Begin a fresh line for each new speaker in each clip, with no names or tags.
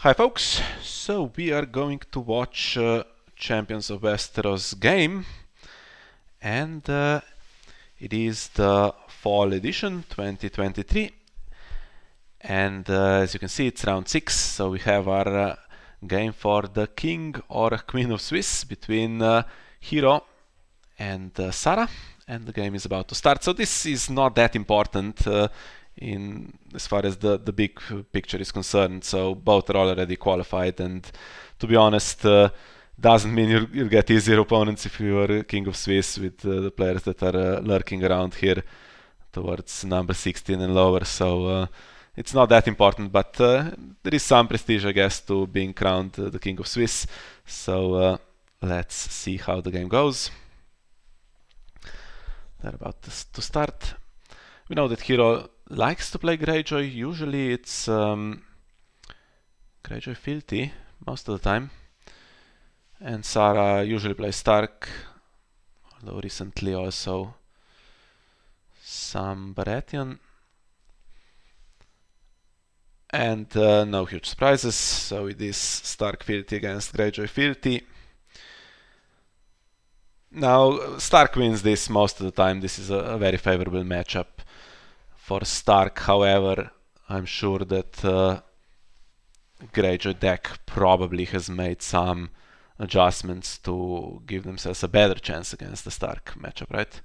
Hi folks, so we are going to watch Champions of Westeros game, and it is the fall edition 2023, and as you can see it's round 6, so we have our game for the King or Queen of Swiss between Heerro and Saraaa, and the game is about to start. So this is not that important in as far as the big picture is concerned. So both are already qualified, and to be honest, doesn't mean you'll get easier opponents if you are King of Swiss with the players that are lurking around here towards number 16 and lower. So it's not that important, but there is some prestige, I guess, to being crowned the King of Swiss. So let's see how the game goes. They're about to start. We know that Heerro likes to play Greyjoy. Usually it's Greyjoy Fealty most of the time. And Saraaa usually plays Stark, although recently also some Baratheon. And no huge surprises, so it is Stark Fealty against Greyjoy Fealty. Now, Stark wins this most of the time. This is a very favorable matchup for Stark. However, I'm sure that Greyjoy deck probably has made some adjustments to give themselves a better chance against the Stark matchup, right?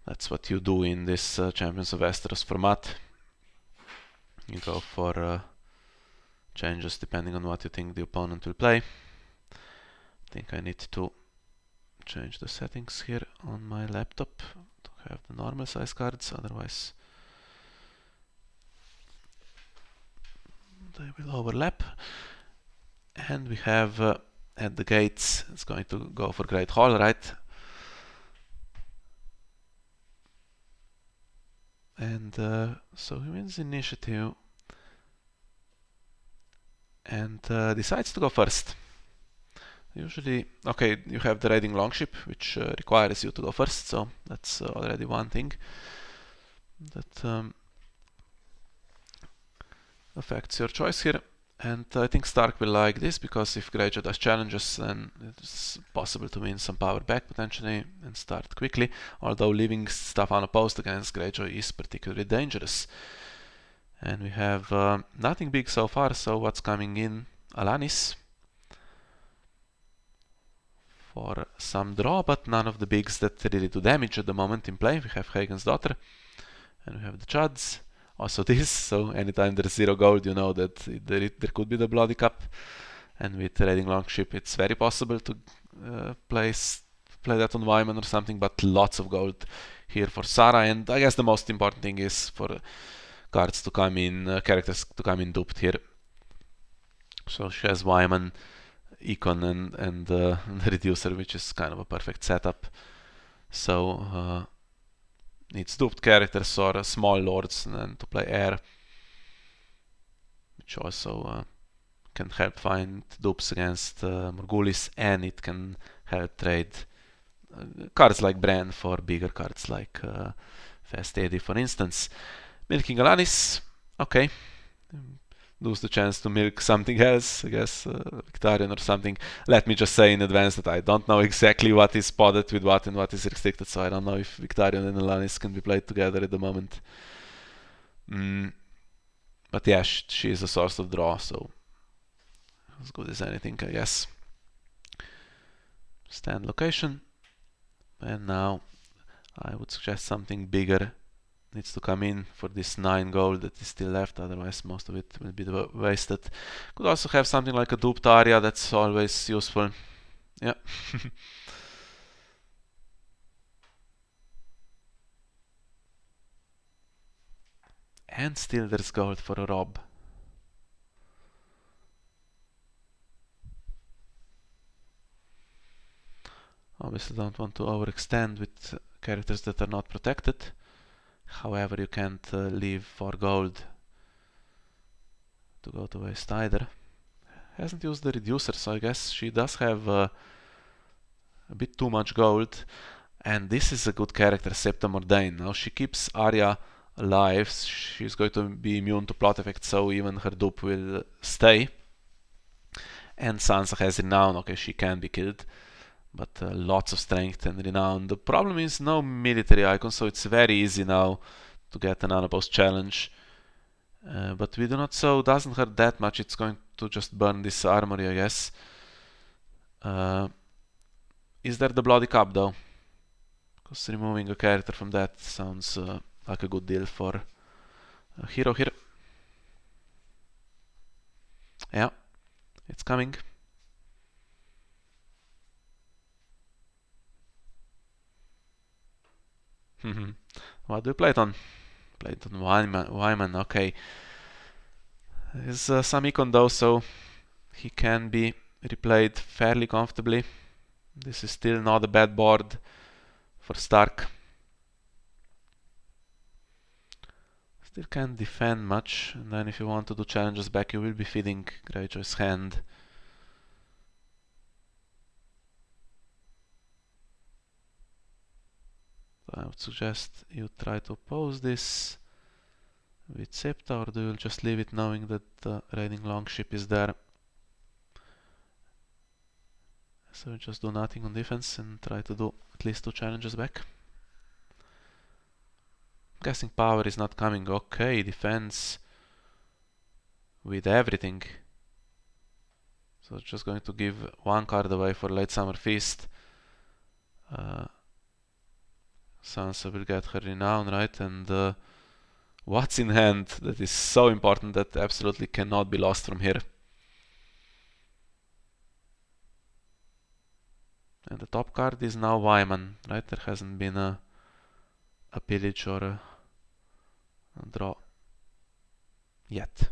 That's what you do in this Champions of Westeros format. You go for changes depending on what you think the opponent will play. I think I need to change the settings here on my laptop to have the normal size cards, otherwise they will overlap. And we have at the gates, it's going to go for Great Hall, right? And so he wins initiative and decides to go first. Usually, okay, you have the raiding longship, which requires you to go first, so that's already one thing that affects your choice here. And I think Stark will like this, because if Greyjoy does challenges, then it's possible to win some power back potentially and start quickly, although leaving stuff unopposed against Greyjoy is particularly dangerous. And we have nothing big so far, so what's coming in? Alanis for some draw, but none of the bigs that really do damage at the moment in play. We have Hagen's Daughter, and we have the Chuds. Also this, so anytime there's 0 gold, you know that there could be the Bloody Cup. And with Raiding Longship, it's very possible to play that on Wyman or something, but lots of gold here for Saraaa. And I guess the most important thing is for cards to come in, characters to come in duped here. So she has Wyman, Econ, and the Reducer, which is kind of a perfect setup. So needs duped characters or small lords, and then to play Heir, which also can help find dupes against Morghulis, and it can help trade cards like Bran for bigger cards like Fast Eddie, for instance. Milking Alanis, okay. Lose the chance to milk something else, I guess Victarion or something. Let me just say in advance that I don't know exactly what is podded with what and what is restricted, so I don't know if Victarion and Alanis can be played together at the moment. But yeah, she is a source of draw, so as good as anything, I guess. Stand location, and now I would suggest something bigger needs to come in for this 9 gold that is still left, otherwise most of it will be wasted. Could also have something like a duped Arya, that's always useful. Yeah. And still there's gold for a Rob. Obviously don't want to overextend with characters that are not protected. However, you can't leave for gold to go to waste either. Hasn't used the Reducer, so I guess she does have a bit too much gold. And this is a good character, Septa Mordain. Now she keeps Arya alive. She's going to be immune to plot effects, so even her dupe will stay. And Sansa has renown. Okay, she can be killed, but lots of strength and renown. The problem is no military icon, so it's very easy now to get an unopposed challenge. But we do not, so doesn't hurt that much. It's going to just burn this armory, I guess. Is there the bloody cup though? Because removing a character from that sounds like a good deal for Heerro here. Yeah, it's coming. What do you play it on? Play it on Wyman, okay. There's some econ though, so he can be replayed fairly comfortably. This is still not a bad board for Stark. Still can't defend much, and then if you want to do challenges back, you will be feeding Greyjoy's hand. So I would suggest you try to oppose this with Septa, or do you just leave it knowing that the raiding longship is there? So just do nothing on defense and try to do at least 2 challenges back. Guessing power is not coming. Okay, defense with everything. So just going to give 1 card away for Late Summer Feast. Sansa will get her renown, right? And what's in hand that is so important that absolutely cannot be lost from here. And the top card is now Wyman, right? There hasn't been a pillage or a draw yet.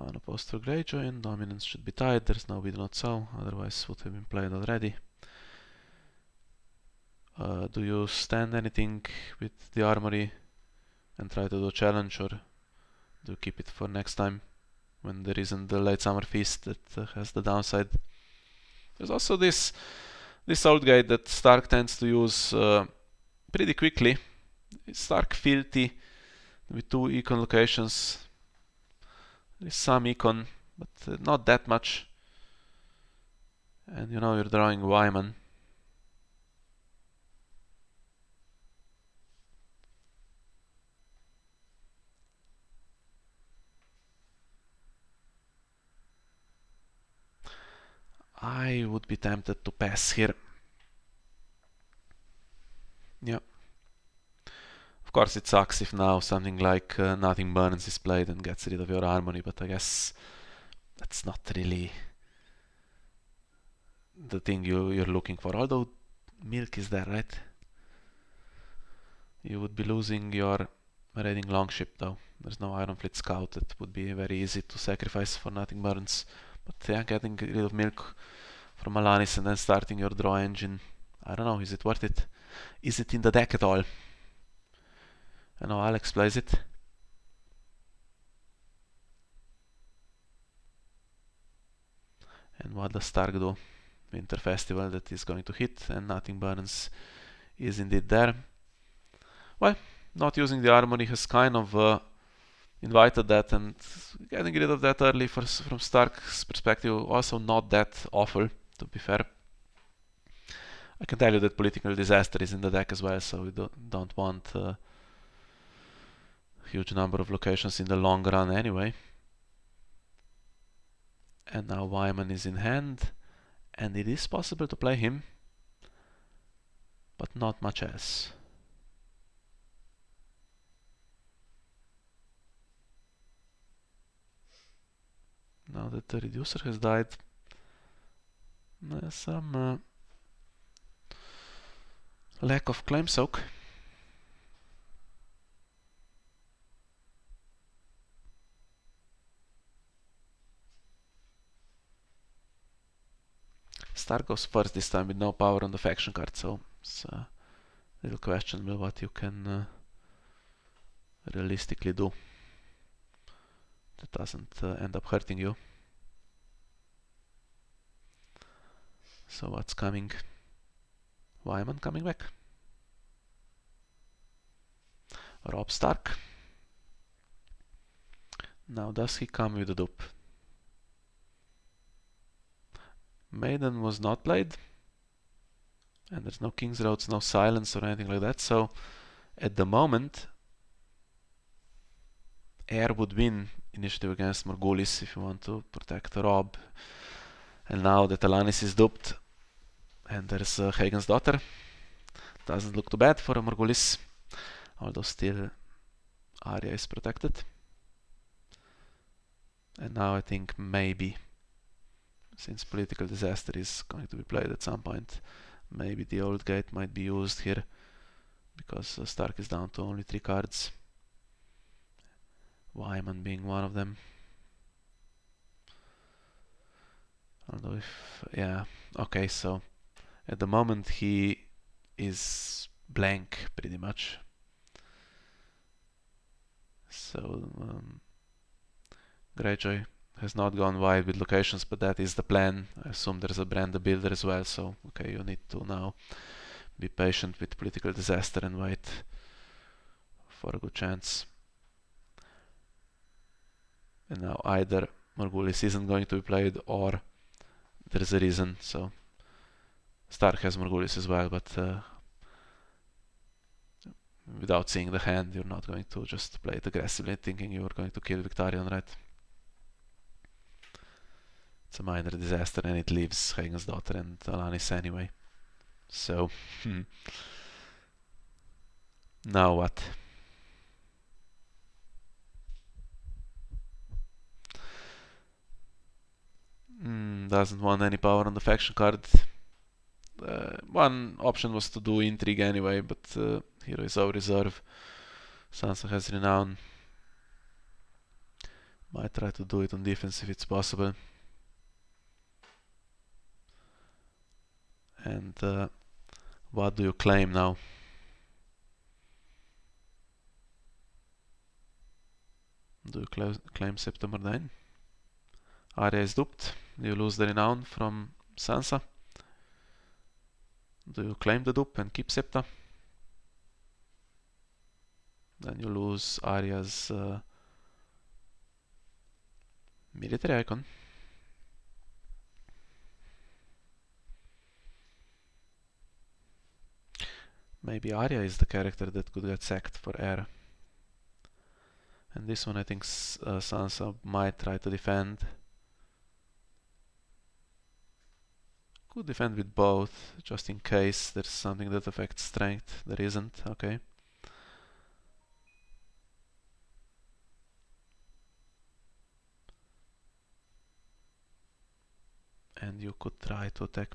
Unopposed for Greyjoy, and dominance should be tied. There's no we do not so, otherwise would have been played already. Do you stand anything with the armory and try to do a challenge, or do you keep it for next time when there isn't the Late Summer Feast that has the downside? There's also this old guy that Stark tends to use pretty quickly. It's Stark Fealty with 2 econ locations. There is some econ, but not that much. And you know you're drawing Wyman. I would be tempted to pass here. Yeah. Of course it sucks if now something like Nothing Burns is played and gets rid of your armory, but I guess that's not really the thing you're looking for. Although milk is there, right? You would be losing your raiding longship though. There's no Ironfleet scout that would be very easy to sacrifice for Nothing Burns. But yeah, getting rid of milk from Alanis and then starting your draw engine, I don't know, is it worth it? Is it in the deck at all? I know Alex plays it. And what does Stark do? Winter Festival that is going to hit, and Nothing Burns is indeed there. Well, not using the armory has kind of invited that, and getting rid of that early from Stark's perspective also not that awful, to be fair. I can tell you that Political Disaster is in the deck as well, so we don't want a huge number of locations in the long run anyway. And now Wyman is in hand, and it is possible to play him, but not much else. Now that the reducer has died, there's some lack of claim soak. Stark goes first this time with no power on the faction card, so it's a little questionable what you can realistically do that doesn't end up hurting you. So what's coming? Wyman coming back. Robb Stark. Now does he come with a dupe? Maiden was not played. And there's no King's Roads, no Silence or anything like that. So at the moment, Heir would win initiative against Morghulis if you want to protect Robb. And now that Alanis is duped, and there's Hagen's daughter, doesn't look too bad for Morghulis, although still Arya is protected. And now I think maybe, since Political Disaster is going to be played at some point, maybe the Old Gate might be used here, because Stark is down to only 3 cards. Wyman being one of them. Although if, yeah, okay, so at the moment he is blank pretty much. So Greyjoy has not gone wide with locations, but that is the plan. I assume there's a brand the builder as well, so okay, you need to now be patient with Political Disaster and wait for a good chance. And now either Morghulis isn't going to be played or there's a reason. So Stark has Morghulis as well, but without seeing the hand, you're not going to just play it aggressively thinking you're going to kill Victarion, right? It's a minor disaster and it leaves Hagen's daughter and Alanis anyway. So, now what? Doesn't want any power on the faction card. One option was to do Intrigue anyway, but Heerro is out reserve. Sansa has Renown. Might try to do it on defense if it's possible. And what do you claim now? Do you claim September 9? Arya is duped. Do you lose the Renown from Sansa? Do you claim the dupe and keep Septa? Then you lose Arya's military icon. Maybe Arya is the character that could get sacked for heir. And this one I think Sansa might try to defend. Could defend with both, just in case there's something that affects strength. There isn't, okay. And you could try to attack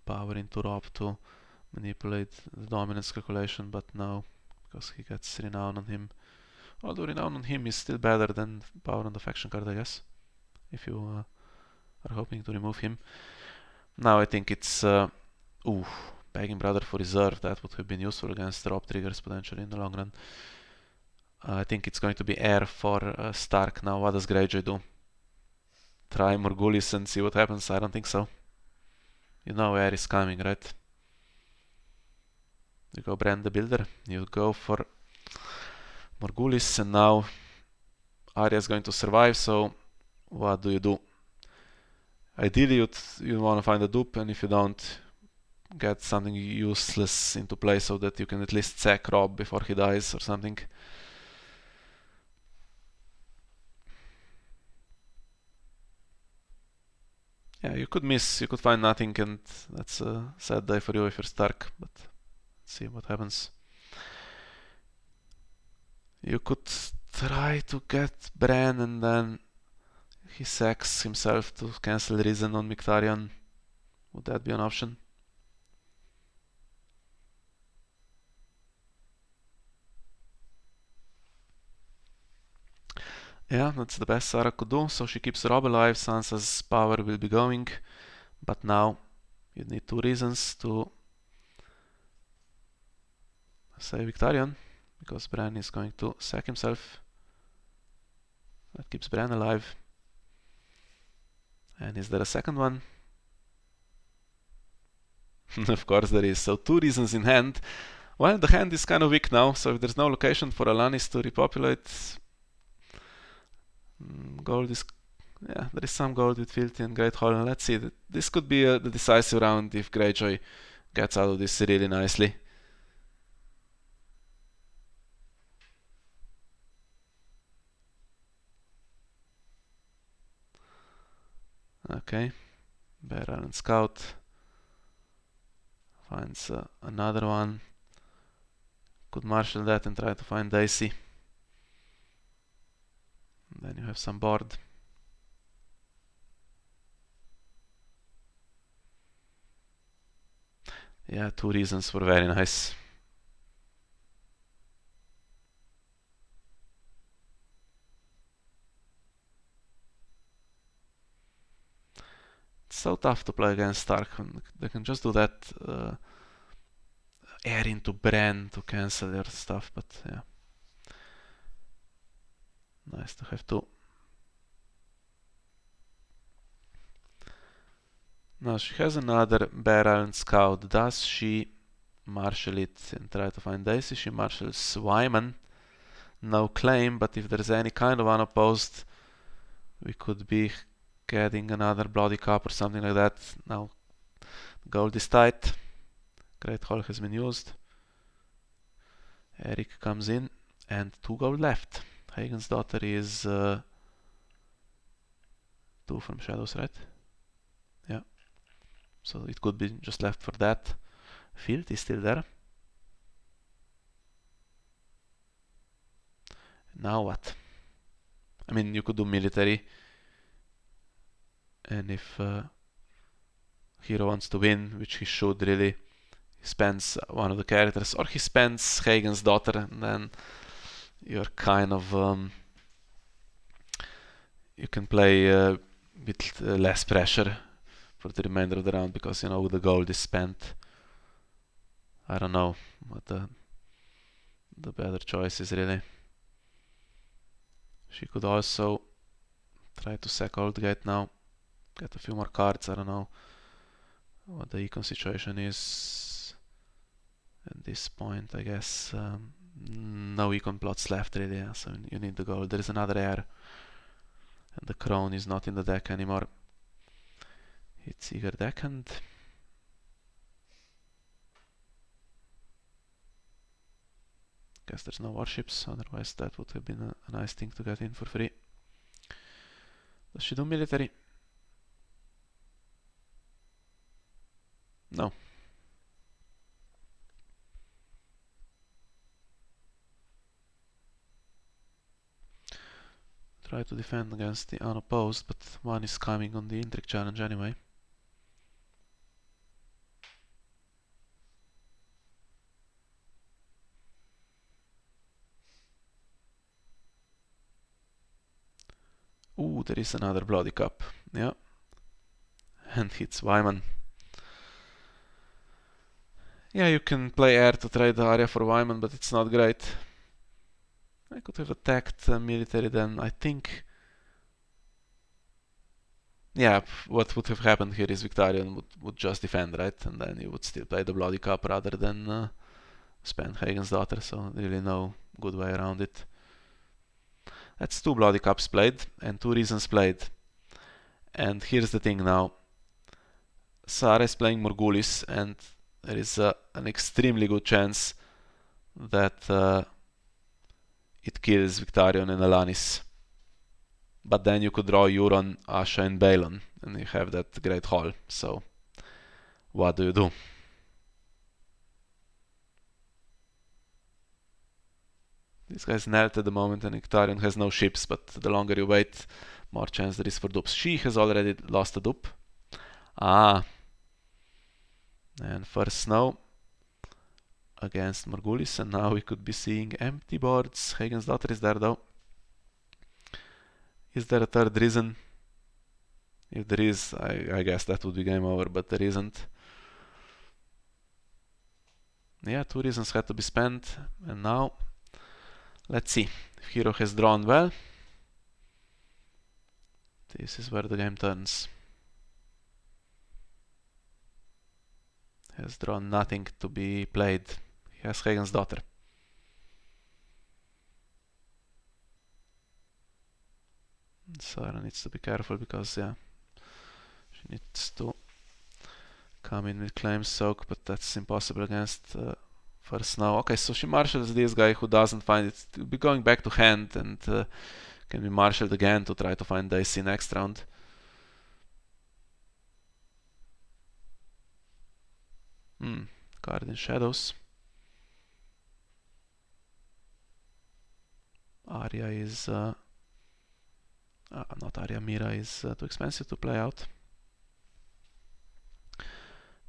power into Robb to manipulate the dominance calculation, but no, because he gets Renown on him. Although Renown on him is still better than power on the faction card, I guess, if you are hoping to remove him. Now I think it's Begging Brother for reserve. That would have been useful against Robb triggers potentially in the long run. I think it's going to be heir for Stark. Now what does Greyjoy do? Try Morghulis and see what happens? I don't think so. You know heir is coming, right? You go Brand the Builder. You go for Morghulis, and now Arya is going to survive, so what do? Ideally you want to find a dupe, and if you don't, get something useless into play so that you can at least sack Robb before he dies or something. Yeah, you could miss, you could find nothing, and that's a sad day for you if you're Stark, but let's see what happens. You could try to get Bran and then he sacks himself to cancel Risen on Victarion. Would that be an option? Yeah, that's the best Saraaa could do. So she keeps Robb alive, Sansa's power will be going. But now you need 2 reasons to save Victarion, because Bran is going to sack himself. That keeps Bran alive. And is there a second one? Of course there is. So 2 reasons in hand. Well, the hand is kind of weak now, so if there's no location for Alanis to repopulate, gold is... yeah, there is some gold with Fealty and Great Hall. Let's see, this could be the decisive round if Greyjoy gets out of this really nicely. Okay, Bear Island Scout finds another one. Could marshal that and try to find Daisy. And then you have some board. Yeah, 2 reasons were very nice. It's so tough to play against Stark. They can just do that air into Bran to cancel your stuff, but yeah. Nice to have 2. Now she has another Bear Island Scout. Does she marshal it and try to find Daisy? She marshals Wyman. No claim, but if there's any kind of unopposed, we could be getting another Bloody Cup or something like that. Now gold is tight. Great Hall has been used. Eric comes in and 2 gold left. Hagen's daughter is 2 from Shadows, right? Yeah. So it could be just left for that. Fealty is still there. Now what? I mean, you could do military. And if Heerro wants to win, which he should really, he spends one of the characters, or he spends Hagen's daughter, and then you're kind of... you can play with less pressure for the remainder of the round, because, you know, the gold is spent. I don't know what the better choice is, really. She could also try to sack Old Gate now, get a few more cards. I don't know what the econ situation is at this point. I guess no econ plots left, really, yeah, so you need the gold. There is another heir, and the crown is not in the deck anymore. It's eager deckhand. Guess there's no warships, otherwise that would have been a nice thing to get in for free. Does she do military? No. Try to defend against the unopposed, but one is coming on the intrigue challenge anyway. Ooh, there is another Bloody Cup. Yeah. And hits Wyman. Yeah, you can play air to trade the area for Wyman, but it's not great. I could have attacked military then, I think. Yeah, what would have happened here is Victarion would just defend, right? And then you would still play the Bloody Cup rather than spend Hagen's daughter, so really no good way around it. That's 2 Bloody Cups played and 2 reasons played. And here's the thing now. Saraaa is playing Morghulis, and there is an extremely good chance that it kills Victarion and Alanis. But then you could draw Euron, Asha and Balon, and you have that Great Hall. So what do you do? This guy's knelt at the moment, and Victarion has no ships, but the longer you wait, more chance there is for dupes. She has already lost a dupe. Ah. And first snow against Morghulis, and now we could be seeing empty boards. Hagen's daughter is there though. Is there a third reason? If there is, I guess that would be game over, but there isn't. Yeah, 2 reasons had to be spent, and now let's see if Heerro has drawn well. This is where the game turns. has drawn nothing to be played. He has Hagen's daughter. Sara needs to be careful because, yeah, she needs to come in with Claim Soak, but that's impossible against first now. Okay, so she marshals this guy who doesn't find it. To be going back to hand and can be marshaled again to try to find Dicey next round. Card in Shadows. Arya is... not Arya, Mira is too expensive to play out.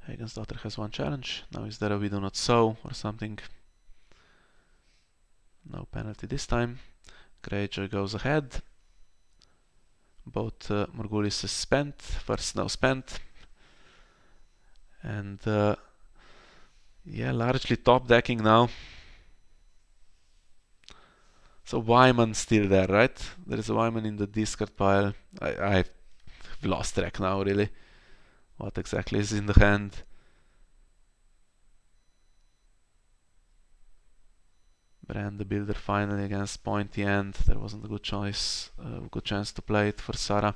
Hagen's daughter has one challenge. Now is there a We Do Not Sow or something? No penalty this time. Greyjoy goes ahead. Both Morgulis is spent. First now spent. And yeah, largely top decking now. So Wyman still there, right? There is a Wyman in the discard pile. I've lost track now, really. What exactly is in the hand? Brand the Builder finally against Pointy End. There wasn't a good choice, good chance to play it for Sara.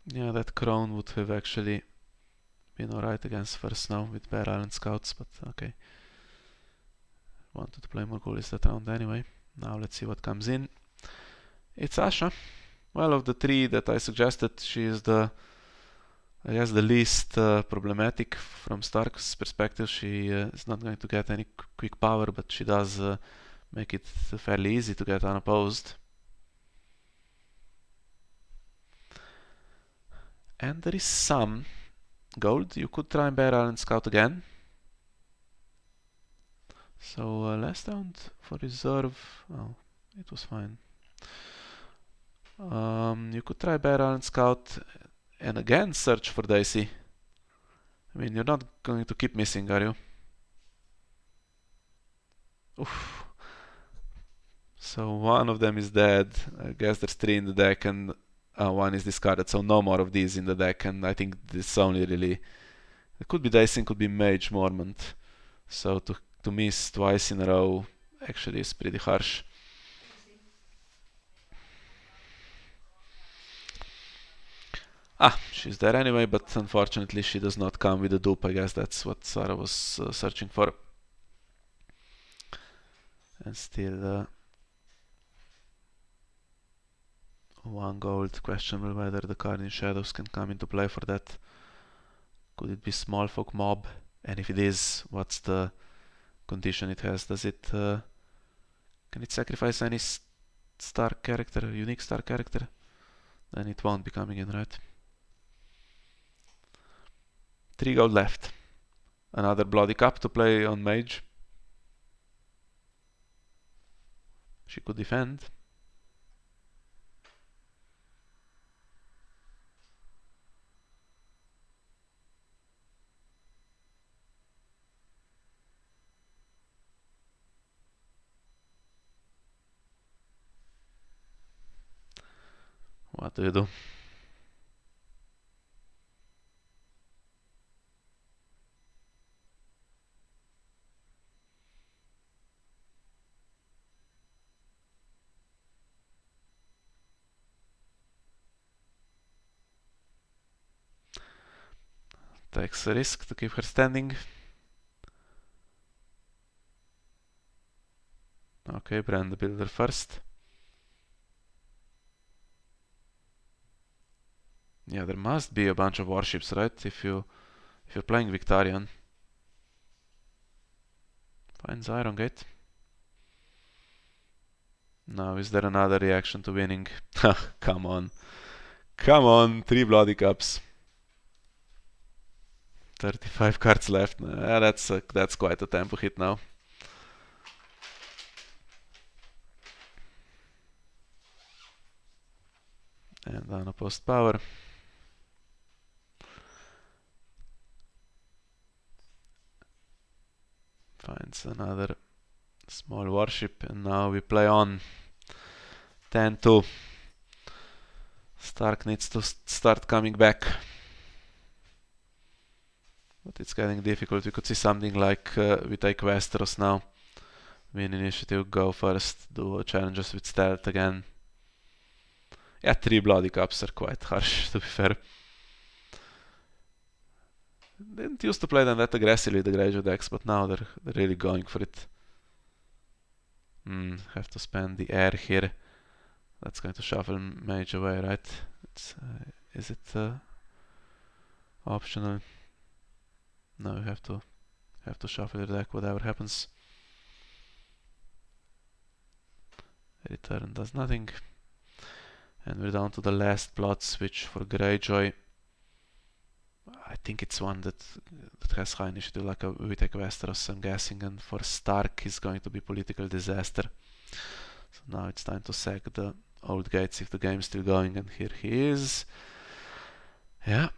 Yeah, that Crone would have actually been alright against first now with Bear Island Scouts, but okay. Wanted to play Morgulis that round anyway. Now let's see what comes in. It's Asha. Well, of the three that I suggested, she is the, I guess, the least problematic from Stark's perspective. She is not going to get any quick power, but she does make it fairly easy to get unopposed. And there is some gold. You could try and Bear Island Scout again. So last round for reserve, oh, it was fine. You could try Bear Island Scout and again search for Dicey. I mean, you're not going to keep missing, are you? Oof. So one of them is dead. I guess there's three in the deck and one is discarded. So no more of these in the deck. And I think this only really... It could be Dicey, it could be Mage Mormont. So to miss twice in a row actually is pretty harsh. She's there anyway, but unfortunately she does not come with a dupe. I guess that's what Sara was searching for. And still one gold. Questionable whether the card in Shadows can come into play for that. Could it be Small Folk Mob? And if it is, what's the condition it has? Does it... can it sacrifice any star character, unique star character? Then it won't be coming in, right? 3 gold left. Another Bloody Cup to play on Mage. She could defend. What do you do? Takes a risk to keep her standing. Okay, brand the Builder first. Yeah, there must be a bunch of warships, right? If you're playing Victorian. Finds Iron Gate. Now, is there another reaction to winning? Come on. Come on, 3 Bloody Cups. 35 cards left. That's quite a tempo hit now. And unopposed power. Finds another small warship, and now we play on. 10-2. Stark needs to start coming back. But it's getting difficult. We could see something like we take Westeros now. Win initiative, go first, do challenges with stealth again. Yeah, 3 bloody cups are quite harsh, to be fair. Didn't used to play them that aggressively, the Greyjoy decks, but now they're really going for it. Have to spend the air here. That's going to shuffle Mage away, right? Is it optional? No, you have to shuffle your deck, whatever happens. Return does nothing. And we're down to the last plot switch for Greyjoy. I think it's one that has high initiative, like we take Westeros, I'm guessing, and for Stark is going to be political disaster. So now it's time to sack the old gates if the game's still going, and here he is. Yeah.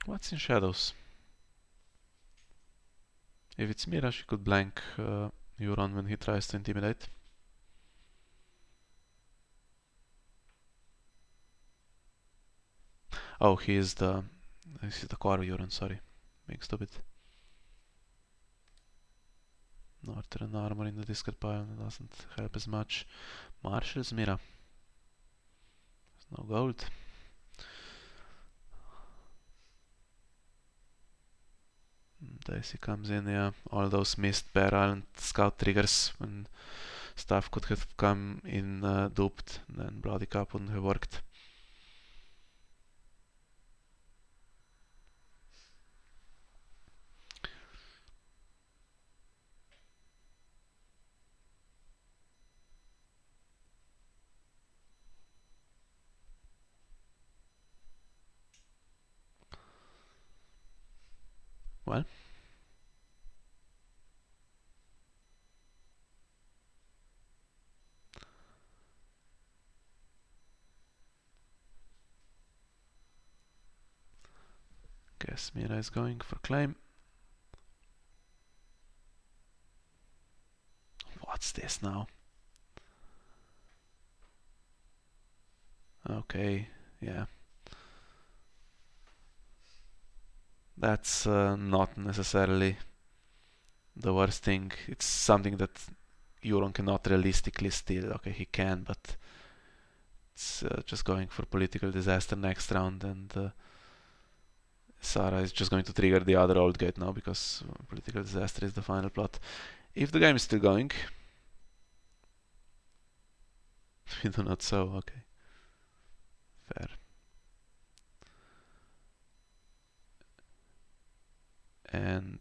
What's in shadows? If it's Mira, she could blank Euron when he tries to intimidate. Oh, this is the core Euron, sorry. Being stupid. Northern armor in the discard pile doesn't help as much. Marshal's Mira. There's no gold. Daisy comes in, yeah. All those missed Bear Island scout triggers when stuff could have come in duped, then Bloody Cup wouldn't have worked. Well. Guess Mira is going for claim. What's this now? Okay, yeah. That's not necessarily the worst thing. It's something that Euron cannot realistically steal. Okay, he can, but it's just going for political disaster next round, and Saraaa is just going to trigger the other old gate now because political disaster is the final plot. If the game is still going, we do not so. Okay, fair. And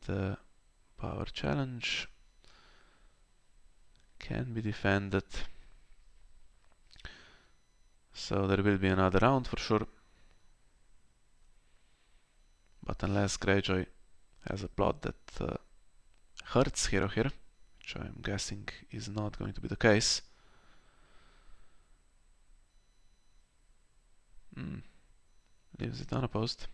power challenge can be defended, so there will be another round for sure. But unless Greyjoy has a plot that hurts Heerro here, which I'm guessing is not going to be the case. Leaves it unopposed.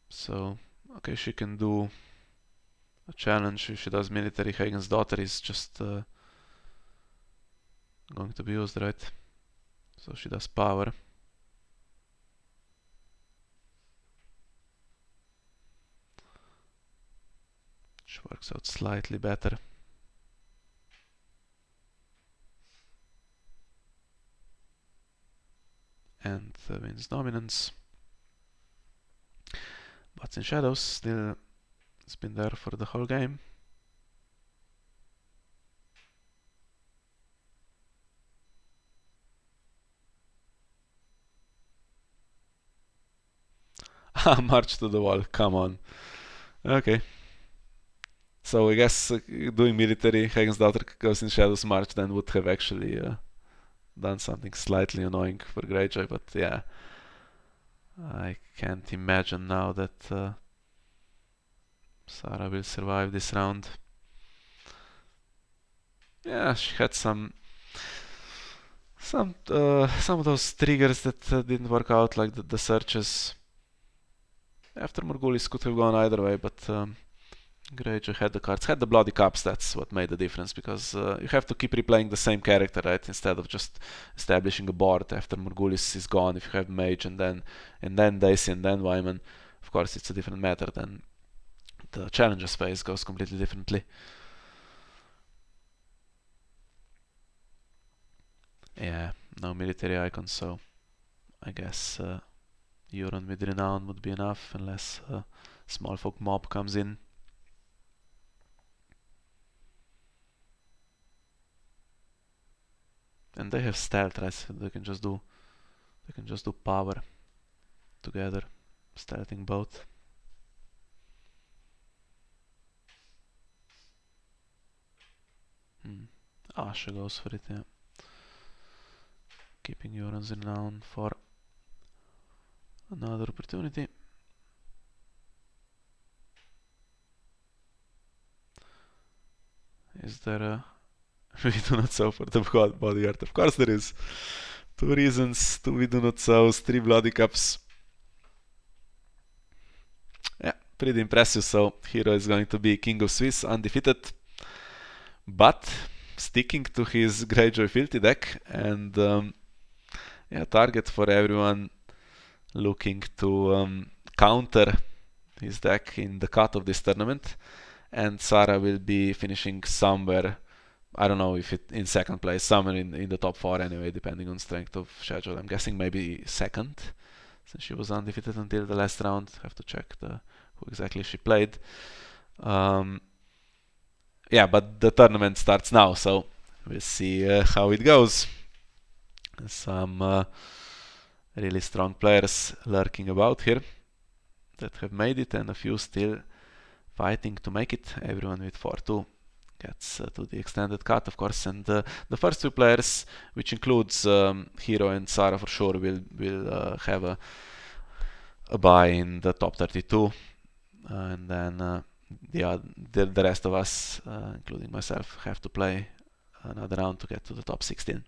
So, okay, she can do a challenge. If she does military, Hagen's daughter is just going to be used, right? So she does power. Which works out slightly better. And wins dominance. But in shadows, still it's been there for the whole game. March to the wall, come on. Okay. So I guess doing military, Hagen's daughter goes in shadows march then would have actually done something slightly annoying for Greyjoy, but yeah, I can't imagine now that Saraaa will survive this round. Yeah, she had some of those triggers that didn't work out, like the searches. After Morghulis could have gone either way, but Greyjoy had the cards, had the bloody cups. That's what made the difference, because you have to keep replaying the same character, right? Instead of just establishing a board after Morghulis is gone. If you have Mage and then Daisy and then Wyman, of course it's a different matter. Then the challenges phase goes completely differently. Yeah, no military icons, so I guess Euron with Renown would be enough, unless Small Folk Mob comes in. And they have stealth, right? So they can just do power together, stealthing both. Asha goes for it, yeah. Keeping Euron's renown for another opportunity. Is there a... we do not sow for the bodyguard? Of course there is. 2 reasons, 2 we do not sows, 3 bloody cups. Yeah, pretty impressive. So Heerro is going to be King of Swiss, undefeated, but sticking to his Greyjoy Fealty deck, and yeah, target for everyone looking to counter his deck in the cut of this tournament. And Saraaa will be finishing somewhere, I don't know if it in second place, somewhere in the top 4 anyway, depending on strength of schedule. I'm guessing maybe second, since she was undefeated until the last round. Have to check who exactly she played. Yeah, but the tournament starts now, so we'll see how it goes. Some really strong players lurking about here that have made it, and a few still fighting to make it. Everyone with 4-2 gets to the extended cut, of course, and the first 2 players, which includes Heerro and Saraaa for sure, will have a bye in the top 32, and then the rest of us, including myself, have to play another round to get to the top 16.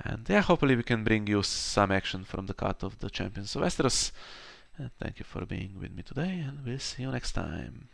And yeah, hopefully we can bring you some action from the cut of the Champions of Westeros. And thank you for being with me today, and we'll see you next time.